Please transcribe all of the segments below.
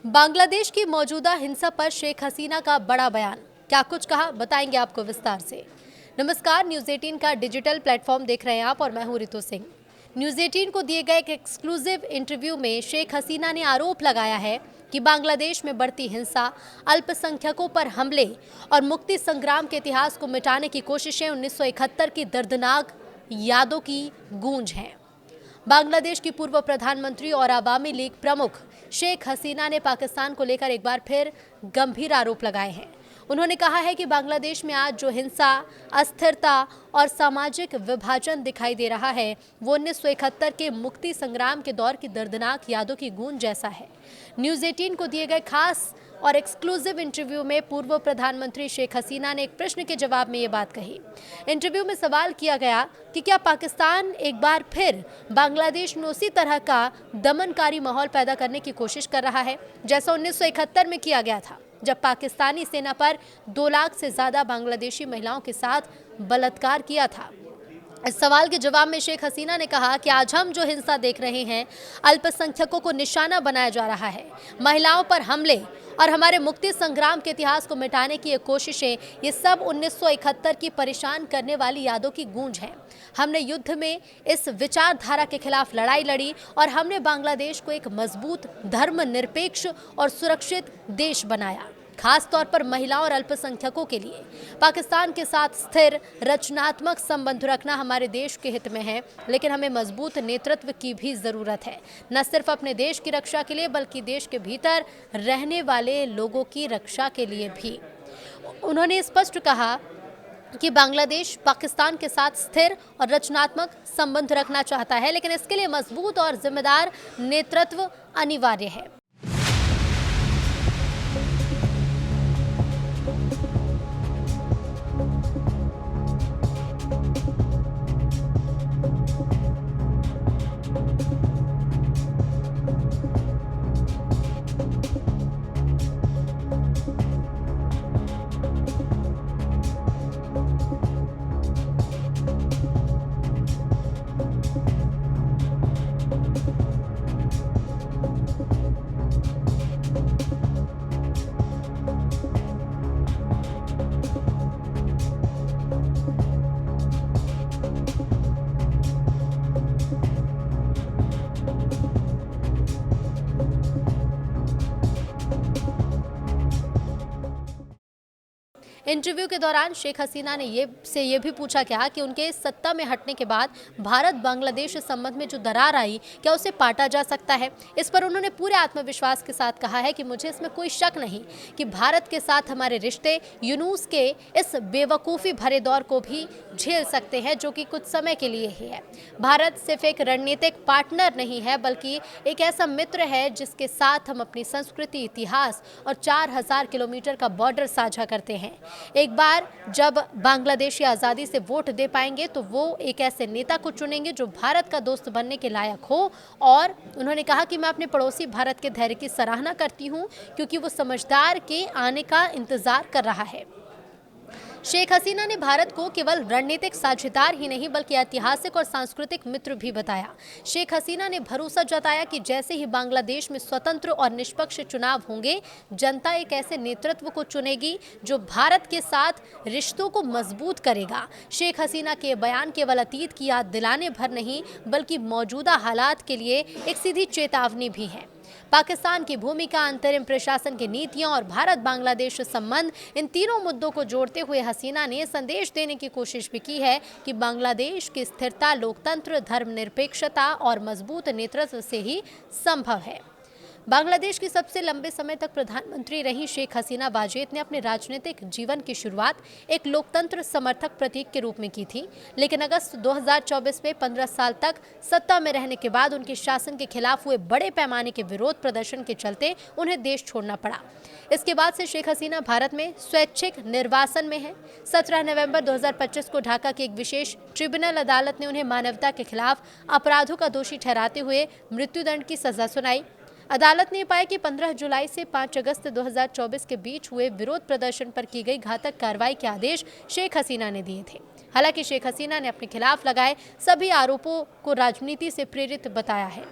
बांग्लादेश की मौजूदा हिंसा पर शेख हसीना का बड़ा बयान। क्या कुछ कहा, बताएंगे आपको विस्तार से। नमस्कार, न्यूज़ 18 का डिजिटल प्लेटफॉर्म देख रहे हैं आप और मैं हूं रितु सिंह। न्यूज़ 18 को दिए गए एक एक्सक्लूसिव इंटरव्यू में शेख हसीना ने आरोप लगाया है कि बांग्लादेश में बढ़ती हिंसा, अल्पसंख्यकों पर हमले और मुक्ति संग्राम के इतिहास को मिटाने की कोशिशें 1971 की दर्दनाक यादों की गूंज हैं। बांग्लादेश की पूर्व प्रधानमंत्री और अवामी लीग प्रमुख शेख हसीना ने पाकिस्तान को लेकर एक बार फिर गंभीर आरोप लगाए हैं। उन्होंने कहा है कि बांग्लादेश में आज जो हिंसा, अस्थिरता और सामाजिक विभाजन दिखाई दे रहा है वो 1971 के मुक्ति संग्राम के दौर की दर्दनाक यादों की गूंज जैसा है। न्यूज़ 18 को दिए गए खास और एक्सक्लूसिव इंटरव्यू में पूर्व प्रधानमंत्री शेख हसीना ने एक प्रश्न के जवाब में ये बात कही। इंटरव्यू में सवाल किया गया कि क्या पाकिस्तान एक बार फिर बांग्लादेश में उसी तरह का दमनकारी माहौल पैदा करने की कोशिश कर रहा है जैसा 1971 में किया गया था, जब पाकिस्तानी सेना पर 2 लाख से ज्यादा बांग्लादेशी महिलाओं के साथ बलात्कार किया था। इस सवाल के जवाब में शेख हसीना ने कहा कि आज हम जो हिंसा देख रहे हैं, अल्पसंख्यकों को निशाना बनाया जा रहा है, महिलाओं पर हमले और हमारे मुक्ति संग्राम के इतिहास को मिटाने की ये कोशिशें, ये सब 1971 की परेशान करने वाली यादों की गूंज है। हमने युद्ध में इस विचारधारा के खिलाफ लड़ाई लड़ी और हमने बांग्लादेश को एक मजबूत, धर्मनिरपेक्ष और सुरक्षित देश बनाया, खास तौर पर महिलाओं और अल्पसंख्यकों के लिए। पाकिस्तान के साथ स्थिर, रचनात्मक संबंध रखना हमारे देश के हित में है, लेकिन हमें मजबूत नेतृत्व की भी ज़रूरत है, न सिर्फ अपने देश की रक्षा के लिए बल्कि देश के भीतर रहने वाले लोगों की रक्षा के लिए भी। उन्होंने स्पष्ट कहा कि बांग्लादेश पाकिस्तान के साथ स्थिर और रचनात्मक संबंध रखना चाहता है, लेकिन इसके लिए मजबूत और जिम्मेदार नेतृत्व अनिवार्य है। इंटरव्यू के दौरान शेख हसीना ने ये भी पूछा क्या कि उनके सत्ता में हटने के बाद भारत बांग्लादेश संबंध में जो दरार आई, क्या उसे पाटा जा सकता है। इस पर उन्होंने पूरे आत्मविश्वास के साथ कहा है कि मुझे इसमें कोई शक नहीं कि भारत के साथ हमारे रिश्ते यूनुस के इस बेवकूफ़ी भरे दौर को भी झेल सकते हैं, जो कि कुछ समय के लिए ही है। भारत सिर्फ एक रणनीतिक पार्टनर नहीं है बल्कि एक ऐसा मित्र है जिसके साथ हम अपनी संस्कृति, इतिहास और 4000 किलोमीटर का बॉर्डर साझा करते हैं। एक बार जब बांग्लादेशी आज़ादी से वोट दे पाएंगे तो वो एक ऐसे नेता को चुनेंगे जो भारत का दोस्त बनने के लायक हो। और उन्होंने कहा कि मैं अपने पड़ोसी भारत के धैर्य की सराहना करती हूं क्योंकि वो समझदार के आने का इंतजार कर रहा है। शेख हसीना ने भारत को केवल रणनीतिक साझेदार ही नहीं बल्कि ऐतिहासिक और सांस्कृतिक मित्र भी बताया। शेख हसीना ने भरोसा जताया कि जैसे ही बांग्लादेश में स्वतंत्र और निष्पक्ष चुनाव होंगे, जनता एक ऐसे नेतृत्व को चुनेगी जो भारत के साथ रिश्तों को मजबूत करेगा। शेख हसीना के बयान केवल अतीत की याद दिलाने भर नहीं बल्कि मौजूदा हालात के लिए एक सीधी चेतावनी भी है। पाकिस्तान की भूमिका, अंतरिम प्रशासन की नीतियां और भारत बांग्लादेश संबंध, इन तीनों मुद्दों को जोड़ते हुए हसीना ने संदेश देने की कोशिश भी की है कि बांग्लादेश की स्थिरता लोकतंत्र, धर्मनिरपेक्षता और मजबूत नेतृत्व से ही संभव है। बांग्लादेश की सबसे लंबे समय तक प्रधानमंत्री रही शेख हसीना वाजेद ने अपने राजनीतिक जीवन की शुरुआत एक लोकतंत्र समर्थक प्रतीक के रूप में की थी, लेकिन अगस्त 2024 में 15 साल तक सत्ता में रहने के बाद उनके शासन के खिलाफ हुए बड़े पैमाने के विरोध प्रदर्शन के चलते उन्हें देश छोड़ना पड़ा। इसके बाद से शेख हसीना भारत में स्वैच्छिक निर्वासन में है। 17 नवंबर 2025 को ढाका की एक विशेष ट्रिब्यूनल अदालत ने उन्हें मानवता के खिलाफ अपराधों का दोषी ठहराते हुए मृत्युदंड की सजा सुनाई। अदालत ने पाया कि 15 जुलाई से 5 अगस्त 2024 के बीच हुए विरोध प्रदर्शन पर की गई घातक कार्रवाई के आदेश शेख हसीना ने दिए थे। हालांकि शेख हसीना ने अपने खिलाफ लगाए सभी आरोपों को राजनीति से प्रेरित बताया है।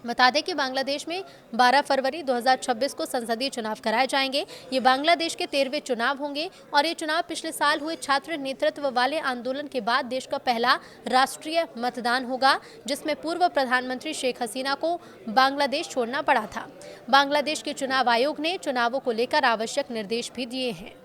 बता दें कि बांग्लादेश में 12 फरवरी 2026 को संसदीय चुनाव कराए जाएंगे। ये बांग्लादेश के 13वें चुनाव होंगे और ये चुनाव पिछले साल हुए छात्र नेतृत्व वाले आंदोलन के बाद देश का पहला राष्ट्रीय मतदान होगा, जिसमें पूर्व प्रधानमंत्री शेख हसीना को बांग्लादेश छोड़ना पड़ा था। बांग्लादेश के चुनाव आयोग ने चुनावों को लेकर आवश्यक निर्देश भी दिए हैं।